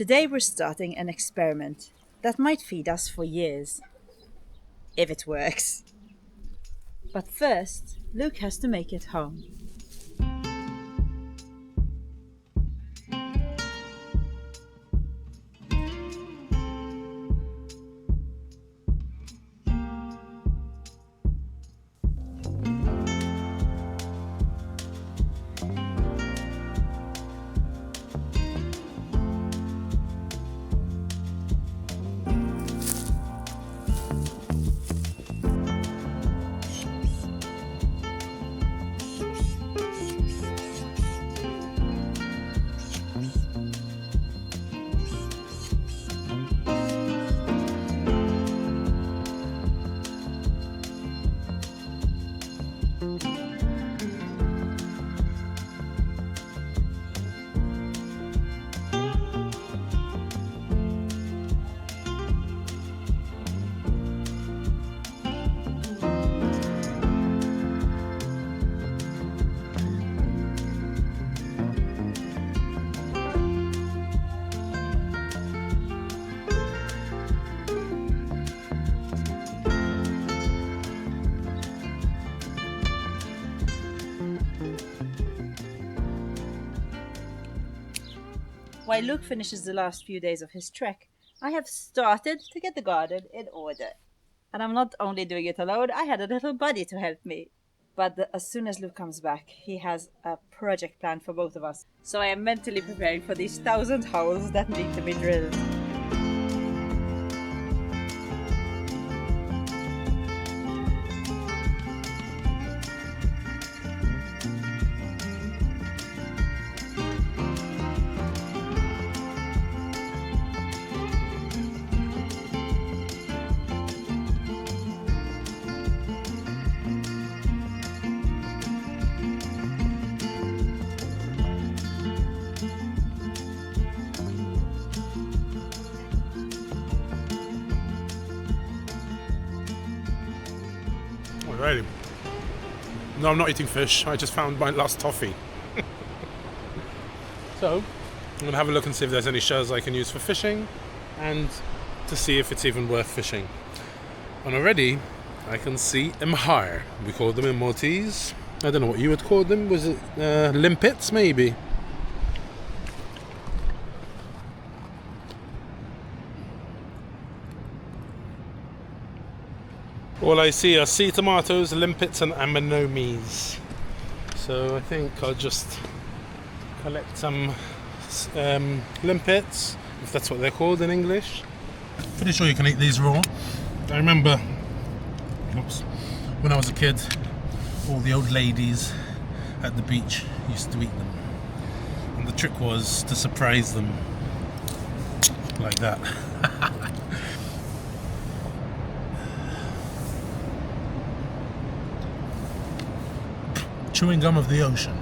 Today we're starting an experiment that might feed us for years. If it works. But first, Luke has to make it home. While Luke finishes the last few days of his trek, I have started to get the garden in order. And I'm not only doing it alone, I had a little buddy to help me. But as soon as Luke comes back, he has a project plan for both of us. So I am mentally preparing for these 1,000 holes that need to be drilled. Alrighty. No, I'm not eating fish. I just found my last toffee. So, I'm going to have a look and see if there's any shells I can use for fishing and to see if it's even worth fishing. And already, I can see mower. We call them in Maltese. I don't know what you would call them. Was it limpets, maybe? All I see are sea tomatoes, limpets and anemones. So I think I'll just collect some limpets, if that's what they're called in English. Pretty sure you can eat these raw. I remember, when I was a kid, all the old ladies at the beach used to eat them. And the trick was to surprise them like that. Chewing gum of the ocean.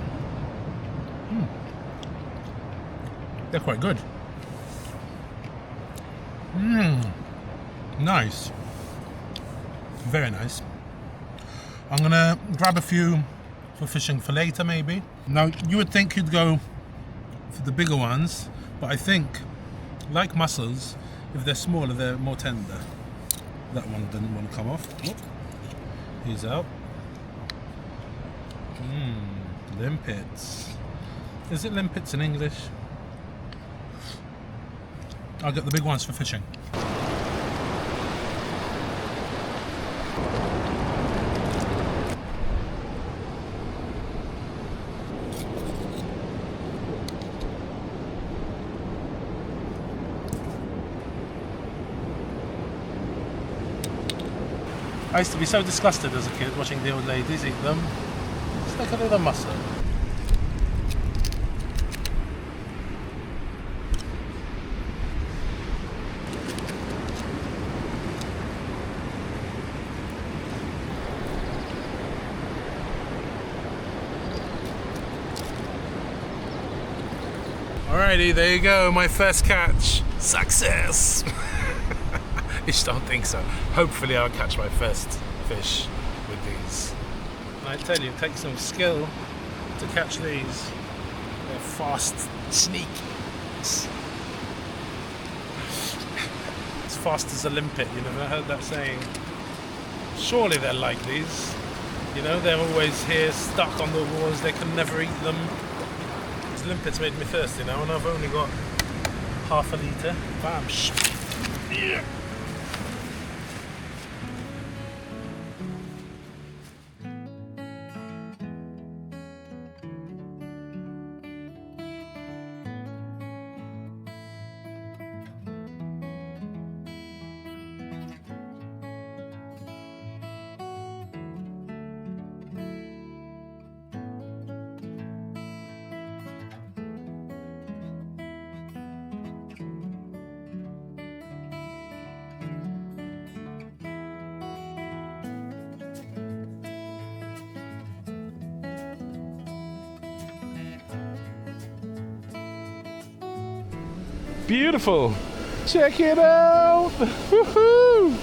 They're quite good. Nice. Very nice. I'm gonna grab a few for fishing for later, maybe. Now, you would think you'd go for the bigger ones, but I think, like mussels, if they're smaller, they're more tender. That one didn't want to come off. Oh, he's out. Limpets. Is it limpets in English? I'll get the big ones for fishing. I used to be so disgusted as a kid watching the old ladies eat them. It's like a little mussel. Alrighty, there you go, my first catch. Success! I just don't think so. Hopefully I'll catch my first fish with these. And I tell you, it takes some skill to catch these. They're fast, sneaky. fast as a limpet. You never heard that saying? Surely they're like these. You know, they're always here, stuck on the walls. They can never eat them. These limpets made me thirsty now, and I've only got half a litre. Bam. Yeah. Beautiful. Check it out. Woohoo!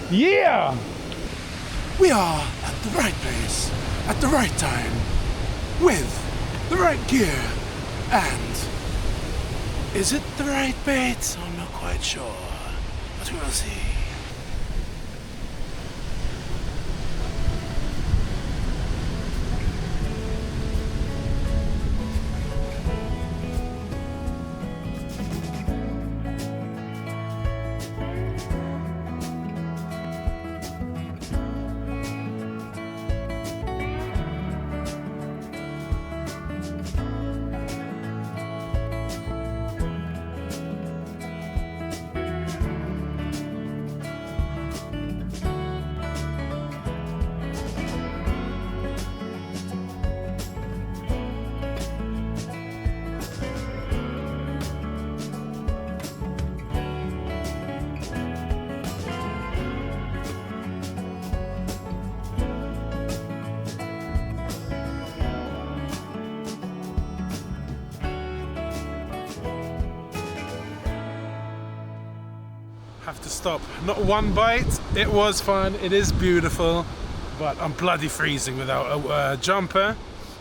Yeah! We are at the right place, at the right time, with the right gear, and is it the right bait? I'm not quite sure, but we'll see. Have to stop. Not one bite. It was fun. It is beautiful, but I'm bloody freezing without a jumper.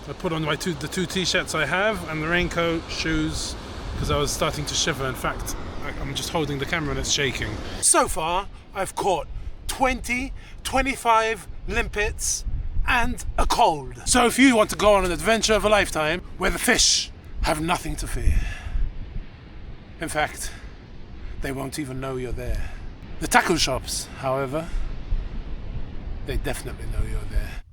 I put on the two t-shirts I have and the raincoat, shoes, because I was starting to shiver. In fact, I'm just holding the camera and it's shaking. So far, I've caught 20, 25 limpets and a cold. So if you want to go on an adventure of a lifetime where the fish have nothing to fear, in fact, they won't even know you're there. The tackle shops, however, they definitely know you're there.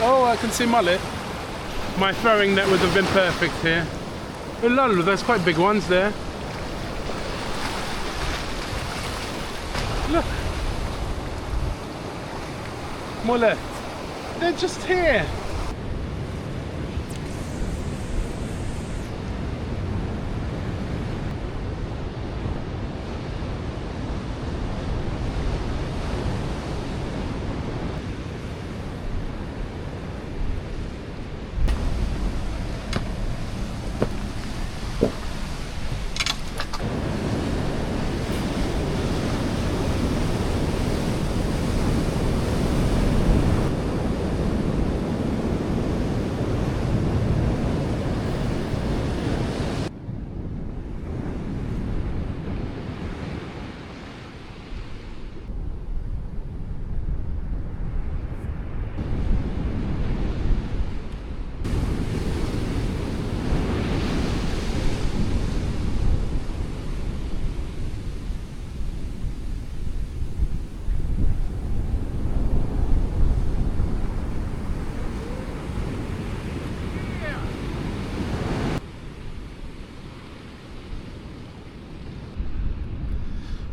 Oh, I can see mullet. My throwing net would have been perfect here. Oh, lol, there's quite big ones there. Look. Mullet. They're just here.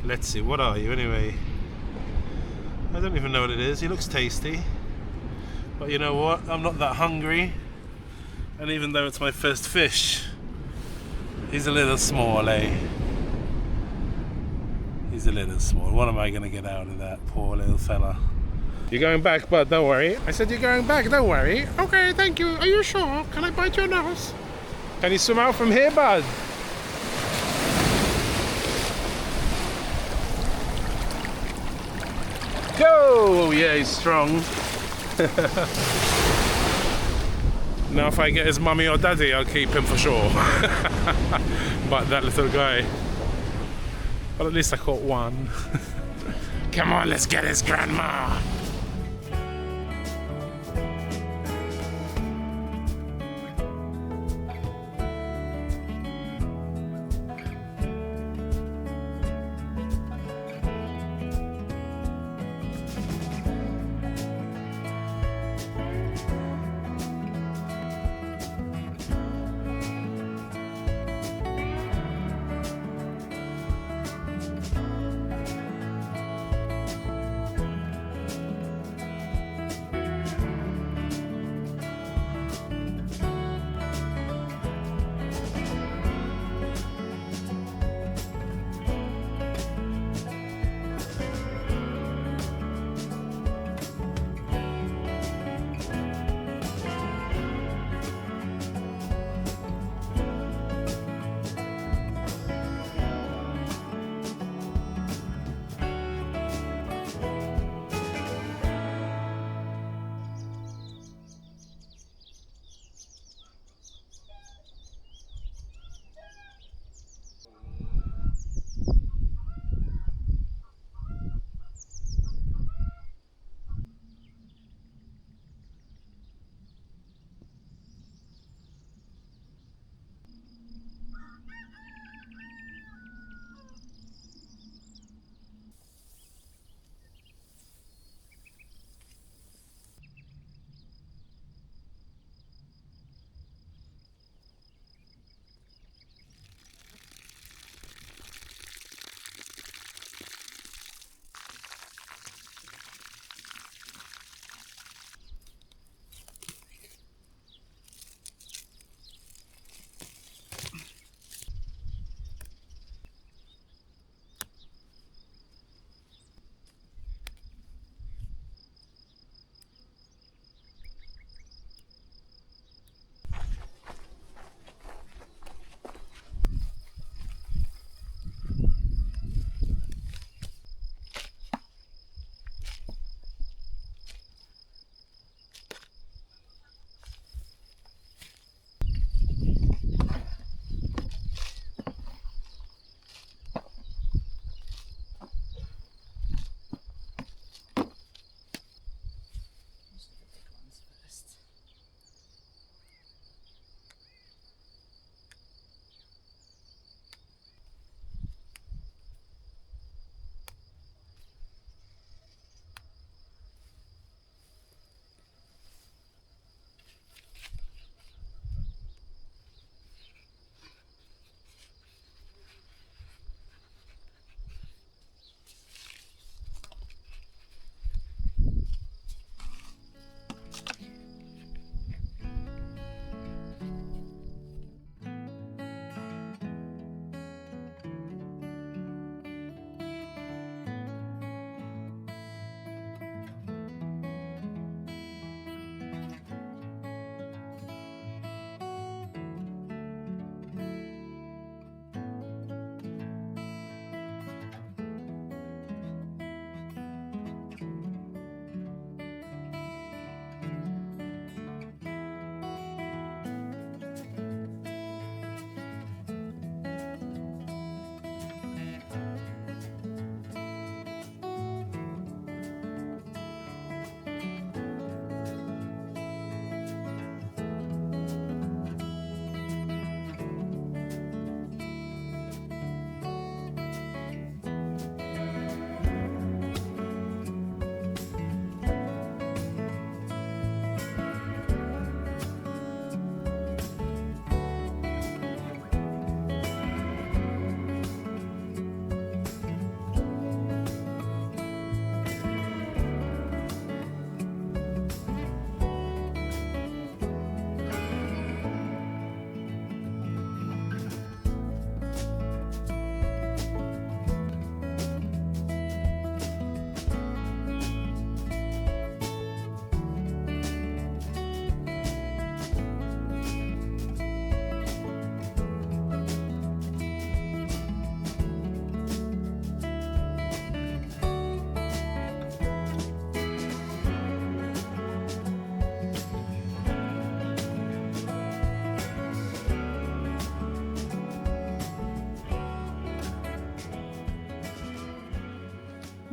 Let's see, what are you anyway? I don't even know what it is. He looks tasty. But you know what? I'm not that hungry. And even though it's my first fish, he's a little small, eh? He's a little small. What am I going to get out of that poor little fella? You're going back, bud, don't worry. I said you're going back, don't worry. Okay, thank you. Are you sure? Can I bite your nose? Can you swim out from here, bud? Go! Yeah, he's strong. Now if I get his mummy or daddy, I'll keep him for sure. But that little guy. Well, at least I caught one. Come on, let's get his grandma.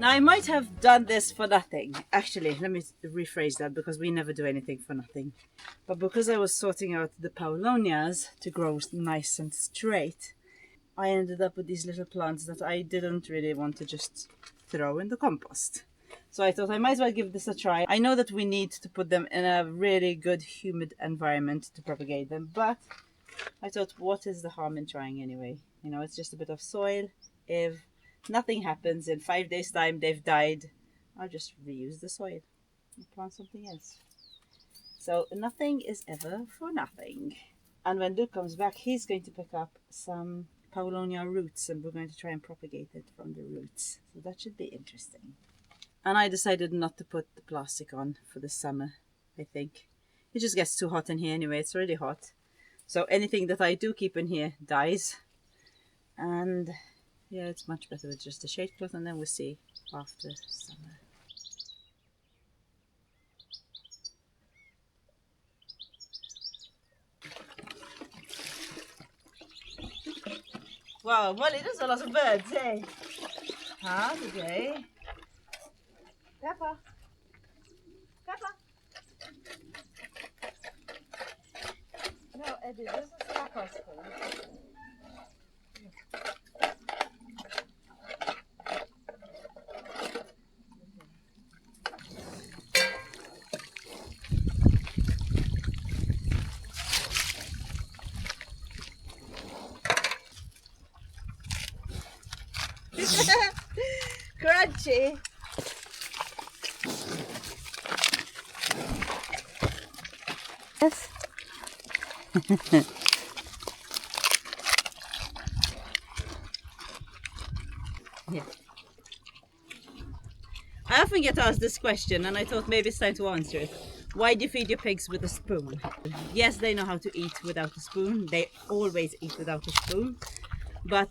Now I might have done this for nothing. Actually, let me rephrase that because we never do anything for nothing. But because I was sorting out the paulownias to grow nice and straight, I ended up with these little plants that I didn't really want to just throw in the compost. So I thought I might as well give this a try. I know that we need to put them in a really good humid environment to propagate them, but I thought, what is the harm in trying anyway? You know, it's just a bit of soil. If nothing happens, in 5 days time they've died, I'll just reuse the soil and plant something else. So nothing is ever for nothing. And when Luke comes back, he's going to pick up some paulownia roots and we're going to try and propagate it from the roots. So that should be interesting. And I decided not to put the plastic on for the summer, I think. It just gets too hot in here anyway, it's really hot. So anything that I do keep in here dies. And yeah, it's much better with just a shade cloth, and then we'll see after summer. Wow, Molly, there's a lot of birds, eh? Huh, today? Peppa. Peppa. No, Eddie, this is Peppa's food. Crunchy. Yes. Yeah. I often get asked this question, and I thought maybe it's time to answer it. Why do you feed your pigs with a spoon? Yes, they know how to eat without a spoon. They always eat without a spoon. But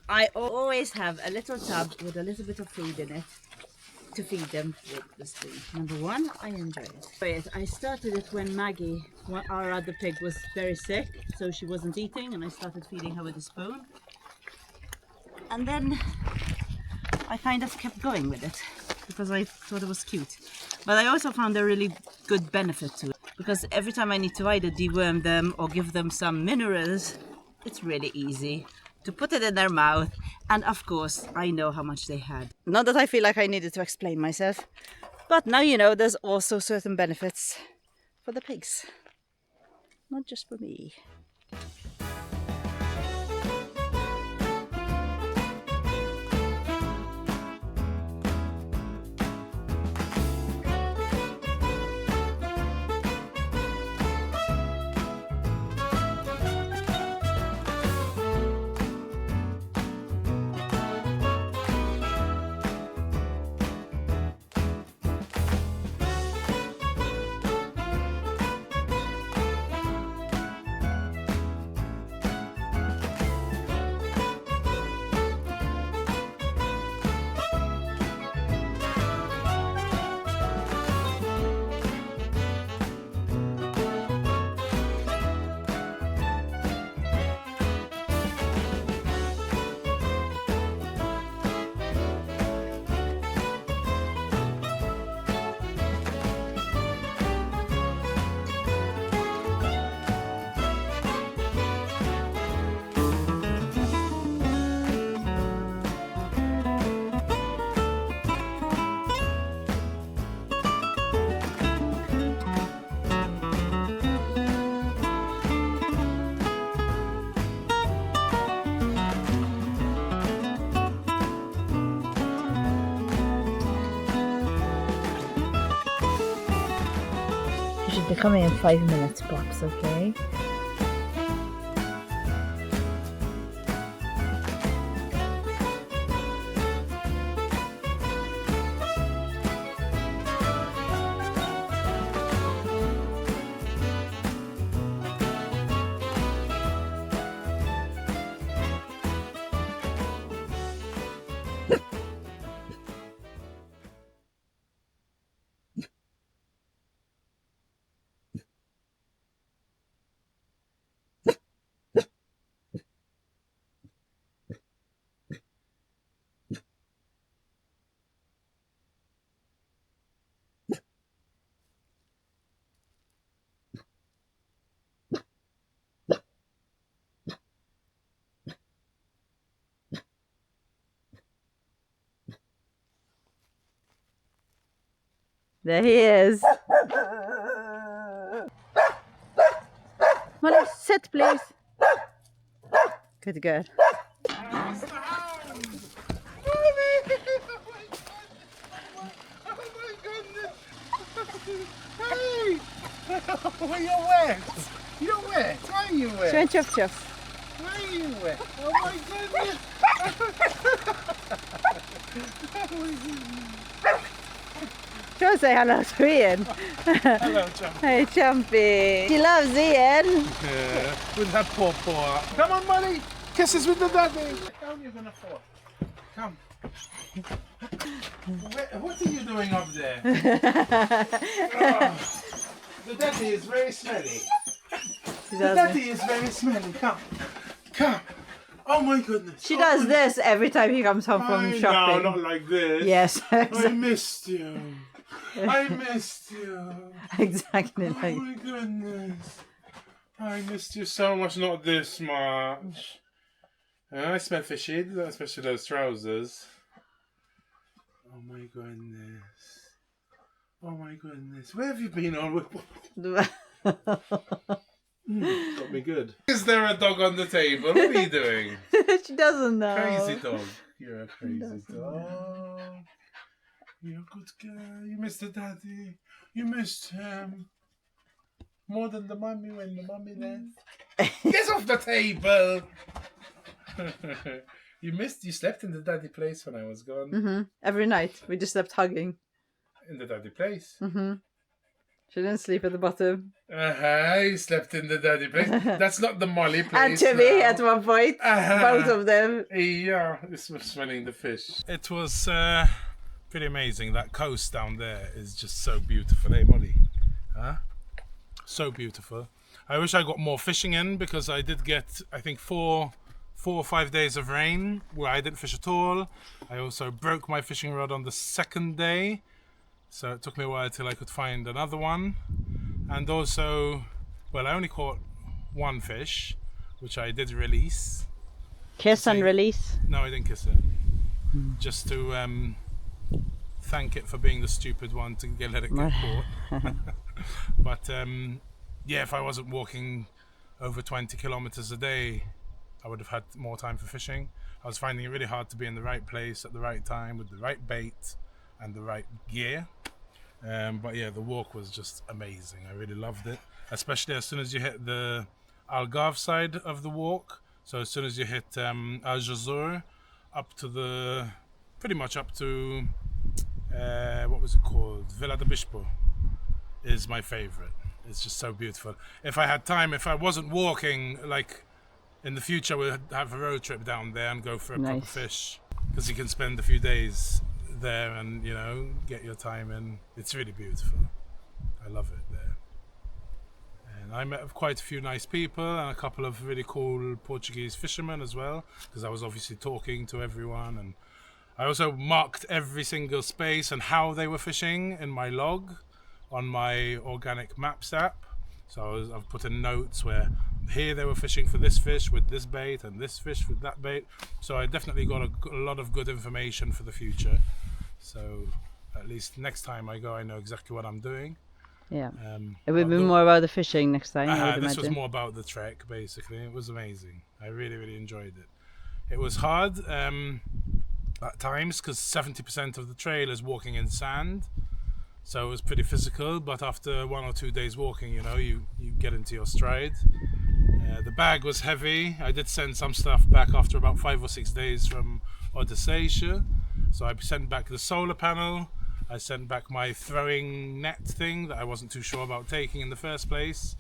I always have a little tub with a little bit of food in it to feed them with the spoon. Number one, I enjoy it. I started it when Maggie, our other pig, was very sick, so she wasn't eating, and I started feeding her with a spoon. And then I kind of kept going with it because I thought it was cute. But I also found a really good benefit to it because every time I need to either deworm them or give them some minerals, it's really easy to put it in their mouth, and of course I know how much they had. Not that I feel like I needed to explain myself, but now you know there's also certain benefits for the pigs, not just for me. Should be coming in 5 minutes pops, okay? There he is. Molly, sit please. Good girl. Hey! Oh, you're wet! You're wet! Why are you wet? She went chuff chuff. Why are you wet? Oh my goodness! Oh my goodness! Go say hello to Ian. Hello, Chumpy. Hey, Chumpy. She loves Ian. Yeah, with her paw. Come on, Molly! Kisses with the daddy! Down you're gonna fall. Come. What are you doing up there? Oh, the daddy is very smelly. She The does, daddy is very smelly. Come. Come. Oh my goodness. she does this every time he comes home from No, shopping. not like this. Yes, I missed you. I missed you. exactly Oh like. my goodness. I missed you so much, not this much. I smell fishy, especially those trousers. Oh my goodness. Oh my goodness. Where have you been all week? Got me good. Is there a dog on the table? What are you doing? She doesn't know. Crazy dog. You're a crazy dog. You're a good girl. You missed the daddy. You missed him. More than the mummy when the mummy left. Get off the table! You slept in the daddy place when I was gone. Every night we just slept hugging. In the daddy place. She didn't sleep at the bottom. You slept in the daddy place. That's not the Molly place. And Timmy now. at one point. Both of them. Yeah, this was smelling the fish. It was pretty amazing. That coast down there is just so beautiful. Hey, Molly? Huh? So beautiful. I wish I got more fishing in because I did get, I think, 4 or 5 days of rain where I didn't fish at all. I also broke my fishing rod on the second day. So it took me a while till I could find another one. And also, well, I only caught one fish, which I did release. Kiss and release. No, I didn't kiss it. Just to thank it for being the stupid one to let it get caught. But yeah, if I wasn't walking over 20 kilometers a day, I would have had more time for fishing. I was finding it really hard to be in the right place at the right time with the right bait and the right gear. But yeah, the walk was just amazing. I really loved it, especially as soon as you hit the Algarve side of the walk. So as soon as you hit Algesur, up to the, pretty much up to, what was it called? Vila de Bispo is my favorite. It's just so beautiful. If I had time, if I wasn't walking, like in the future, we'll have a road trip down there and go for a proper fish, because you can spend a few days there and, you know, get your time in. It's really beautiful. I love it there. And I met quite a few nice people and a couple of really cool Portuguese fishermen as well, because I was obviously talking to everyone, and I also marked every single space and how they were fishing in my log on my organic maps app. So I've put in notes where here they were fishing for this fish with this bait and this fish with that bait. So I definitely got a lot of good information for the future. So at least next time I go, I know exactly what I'm doing. Yeah. It would be more about the fishing next time. This was more about the trek, basically. It was amazing. I really, really enjoyed it. It was hard at times because 70% of the trail is walking in sand. So it was pretty physical, but after 1 or 2 days walking, you know, you get into your stride. The bag was heavy. I did send some stuff back after about 5 or 6 days from Odysseia. So I sent back the solar panel. I sent back my throwing net thing that I wasn't too sure about taking in the first place.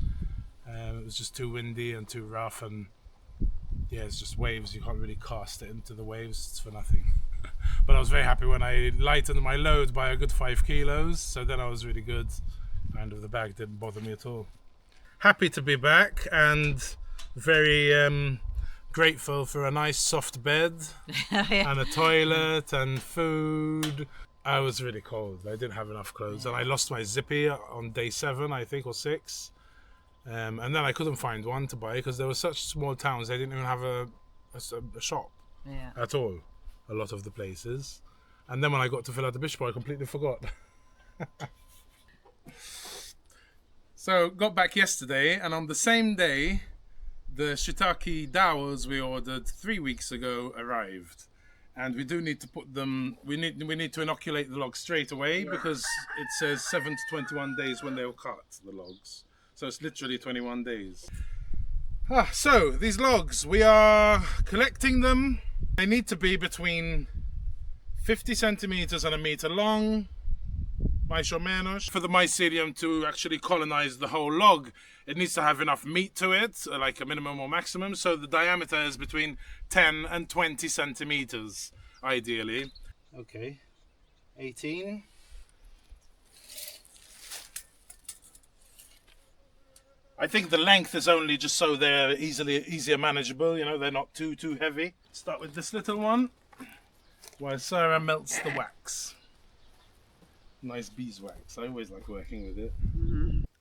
It was just too windy and too rough, and yeah, it's just waves. You can't really cast it into the waves. It's for nothing. But I was very happy when I lightened my load by a good 5 kilos, so then I was really good, and the bag didn't bother me at all. Happy to be back and very grateful for a nice soft bed and a toilet and food. I was really cold. I didn't have enough clothes, and I lost my zippy on day 7, I think, or 6. And then I couldn't find one to buy because there were such small towns. They didn't even have a shop at all. A lot of the places. And then when I got to Vila de Bispo, I completely forgot. So got back yesterday, and on the same day, the shiitake dowels we ordered 3 weeks ago arrived, and we do need to put them. We need to inoculate the logs straight away because it says 7 to 21 days when they'll cut the logs. So it's literally 21 days. So these logs, we are collecting them. They need to be between 50 centimeters and a meter long. Mais ou menos. For the mycelium to actually colonize the whole log, it needs to have enough meat to it, like a minimum or maximum. So the diameter is between 10 and 20 centimeters, ideally. Okay, 18. I think the length is only just so they're easier manageable. You know, they're not too heavy. Start with this little one, while Sarah melts the wax. Nice beeswax. I always like working with it.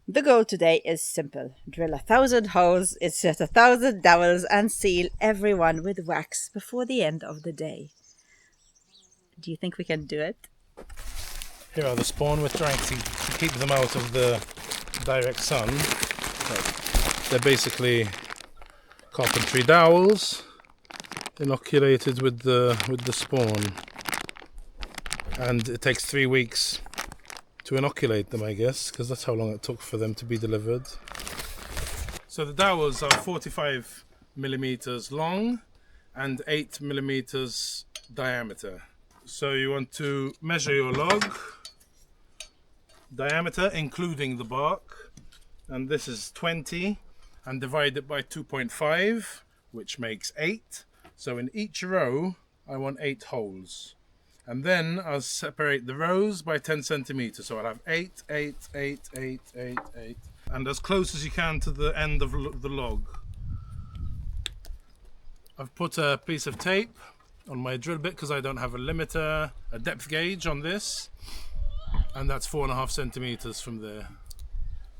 The goal today is simple. Drill 1,000 holes, insert 1,000 dowels and seal everyone with wax before the end of the day. Do you think we can do it? Here are the spawn. We're trying to keep them out of the direct sun. They're basically carpentry dowels inoculated with the spawn. And it takes 3 weeks to inoculate them, I guess, because that's how long it took for them to be delivered. So the dowels are 45 millimeters long and 8 millimeters diameter. So you want to measure your log diameter, including the bark, and this is 20, and divide it by 2.5, which makes 8. So in each row, I want 8 holes. And then I'll separate the rows by 10 centimeters. So I'll have 8, 8, 8, 8, 8, 8. And as close as you can to the end of the log. I've put a piece of tape on my drill bit because I don't have a limiter, a depth gauge on this. And that's 4.5 centimeters from there.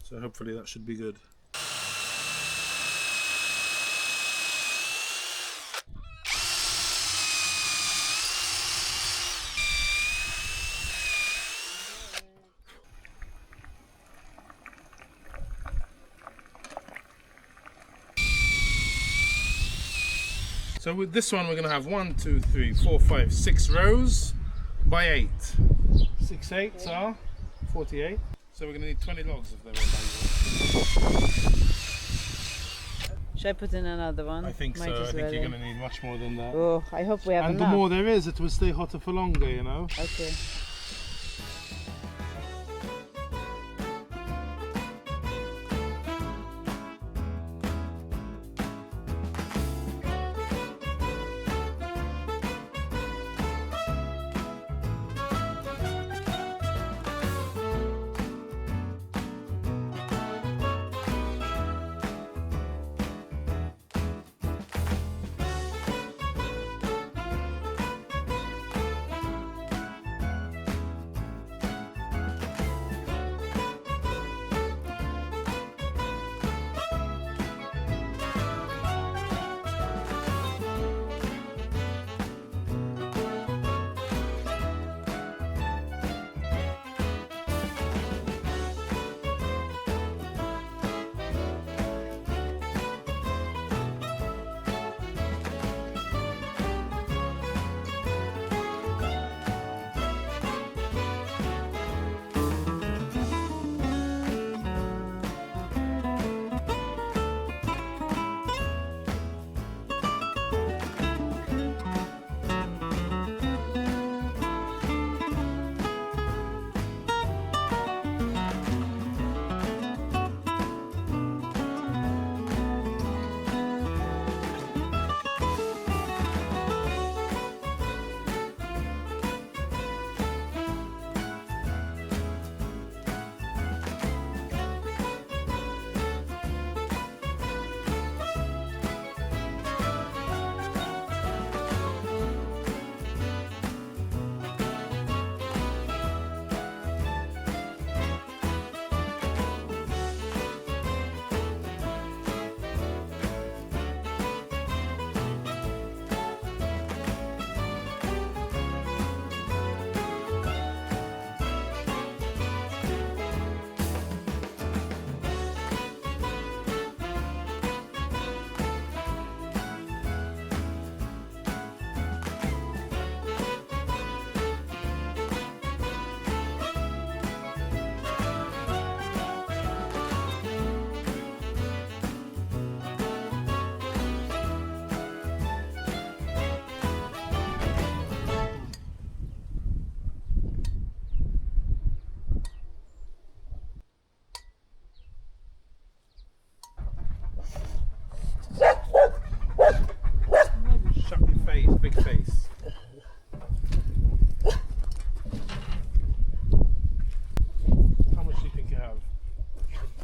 So hopefully that should be good. So with this one, we're going to have 1, 2, 3, 4, 5, 6 rows by 8. 6 8s are 48. So we're going to need 20 logs if they're all by. Should I put in another one? I think so. I think you're going to need much more than that. Oh, I hope we have and enough. the more there is, it will stay hotter for longer, you know. Okay.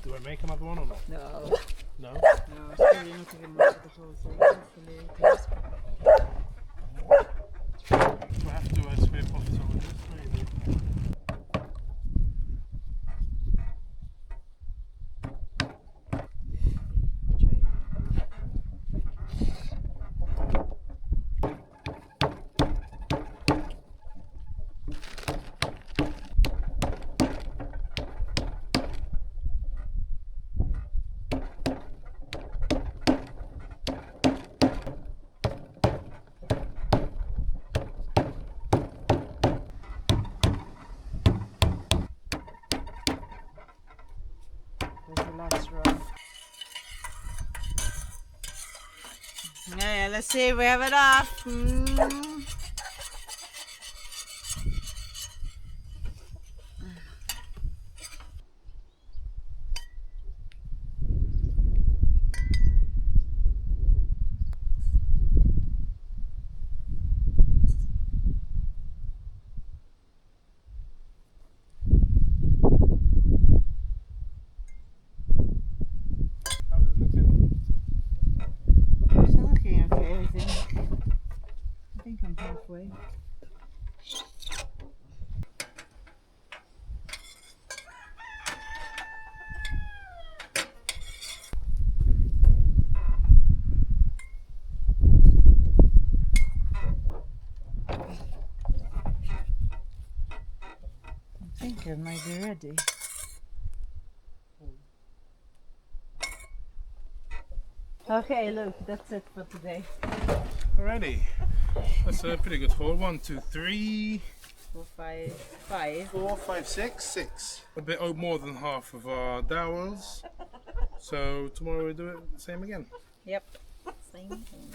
Do I make another one or not? No. No? No, probably not even much of the whole thing. Hopefully it tastes Do I have to scrape off some of this maybe? There's the last row. Yeah, let's see if we have enough. How's it looking? It's looking okay, I think. I think I'm halfway. I think it might be ready. Okay, look, that's it for today. Alrighty. That's a pretty good haul. 1, 2, 3, 4, 5, 5. 4, 5, 6, 6. A bit more than half of our dowels. So tomorrow we'll do it the same again. Yep. Same thing.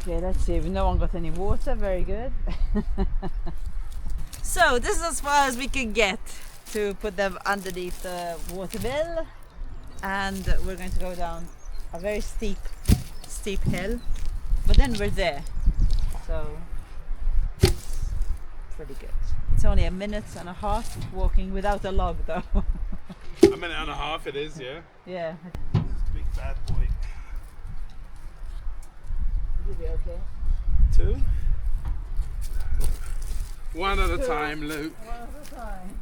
Okay, let's see if no one got any water. Very good. So this is as far as we can get to put them underneath the water bill, and we're going to go down a very steep hill, but then we're there, so it's pretty good. It's only a minute and a half walking without a log though. A minute and a half it is, yeah. Yeah. Big bad boy. You'll be okay. 2. One at a time, Luke. One at a time.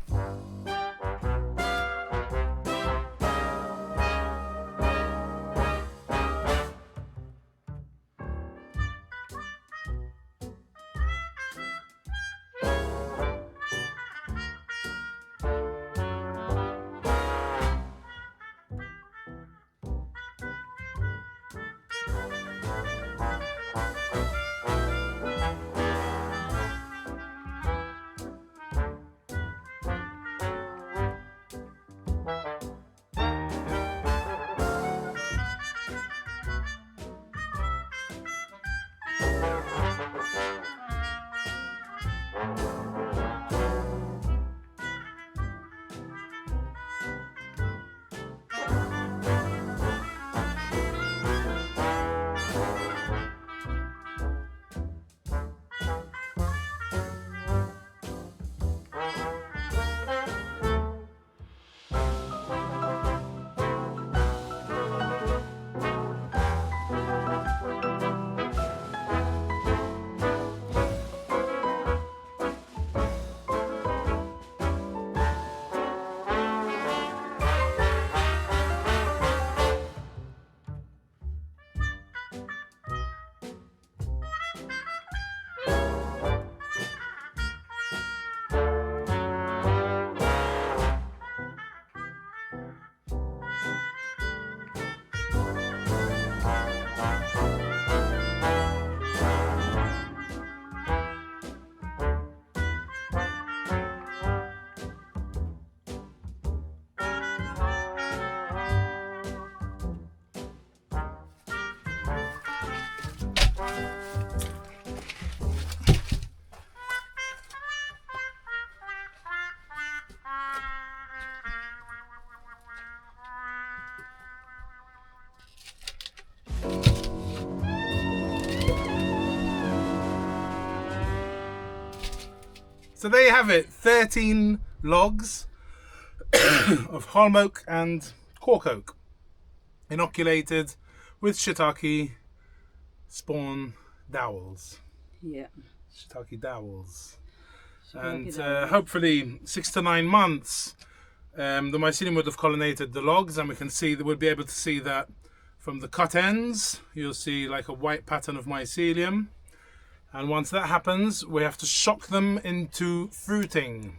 So there you have it, 13 logs of holm oak and cork oak, inoculated with shiitake spawn dowels. Yeah. Shiitake dowels. Shiitake And hopefully 6 to 9 months, the mycelium would have pollinated the logs, and we can see that we'll be able to see that from the cut ends. You'll see like a white pattern of mycelium. And once that happens, we have to shock them into fruiting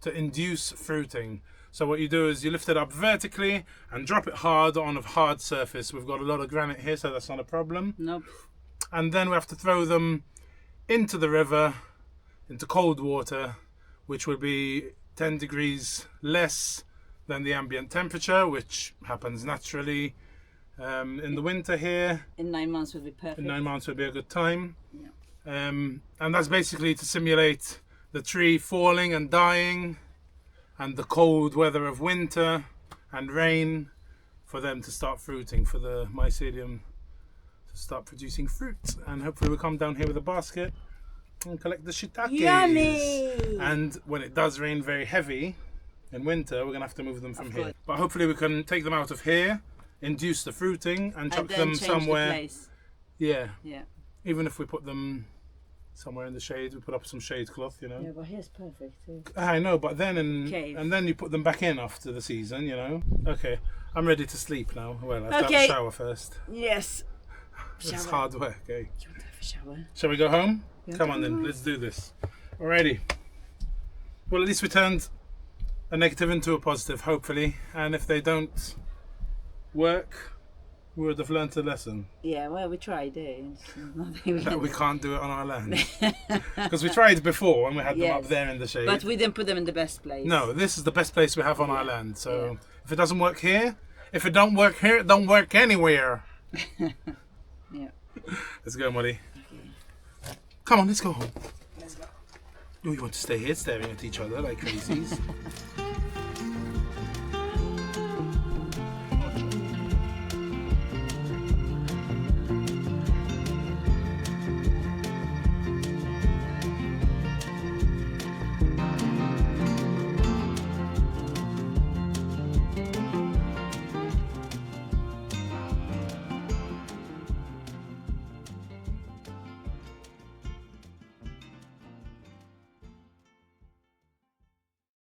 to induce fruiting. So what you do is you lift it up vertically and drop it hard on a hard surface. We've got a lot of granite here, so that's not a problem. Nope. And then we have to throw them into the river, into cold water, which will be 10 degrees less than the ambient temperature, which happens naturally in the winter here. In 9 months would be perfect. In 9 months would be a good time. Yeah. And that's basically to simulate the tree falling and dying and the cold weather of winter and rain for them to start fruiting, for the mycelium to start producing fruit. And hopefully we'll come down here with a basket and collect the shiitakes. Yummy! And when it does rain very heavy in winter, we're going to have to move them from Of here. course. But hopefully we can take them out of here, induce the fruiting, and chuck And then them change somewhere. the place. Yeah. Yeah. Even if we put them somewhere in the shade, we put up some shade cloth, you know. Yeah, but here's perfect too. I know, but then Cave. and then you put them back in after the season, you know. Okay, I'm ready to sleep now. Well, I've got Okay. a shower first. Yes. It's Shower. hard work, eh? You want to have a shower? Shall we go home? Yeah. Come on then, let's do this. Alrighty. Well, at least we turned a negative into a positive, hopefully. And if they don't work, we would have learnt a lesson. Yeah, well, we tried it. Nothing we That can we do. can't do it on our land. Because we tried before and we had them up Yes. there in the shade. But we didn't put them in the best place. No, this is the best place we have on our land. So Yeah. if it doesn't work here, if it don't work here, it don't work anywhere. Yeah. Let's go, Molly. Okay. Come on, let's go home. Let's go. Oh, you want to stay here staring at each other like crazies?